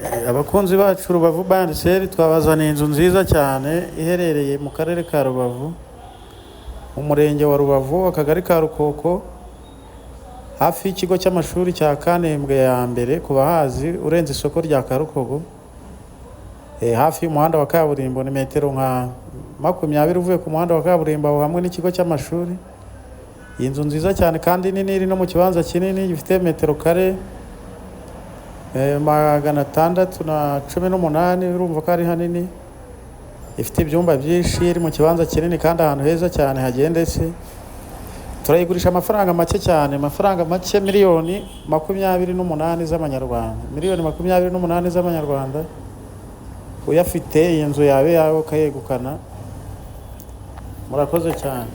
Abakunzi bacu Rubavu Bandiseri twabazaniye inzu nziza cyane iherereye mu karere ka Rubavu, mu murenge wa Rubavu, akagari ka Rukoko, hafi y'ikigo cy'amashuri cya Kanembwe ya mbere ku bahazi, urenze isoko rya Karukogo, hafi y'umuhanda wa kaburimbo, ni metero nka 20 uvuye ku muhanda wa kaburimbo aho hamwe n'ikigo cy'amashuri. Iyi nzu nziza cyane kandi nini, iri no mu kibanza kinini gifite metero kare 618, urumva ko ari hanini, ifite ibyumba byinshi, iri mu kibanza kinini kandi ahantu heza cyane hagendetse. Turayigurisha amafaranga make cyane, amafaranga make, miliyoni 28 z'amanyarwanda, miliyoni 28 z'amanyarwanda. Uyafite iyi nzu yawe ukayegukana. Murakoze cyane.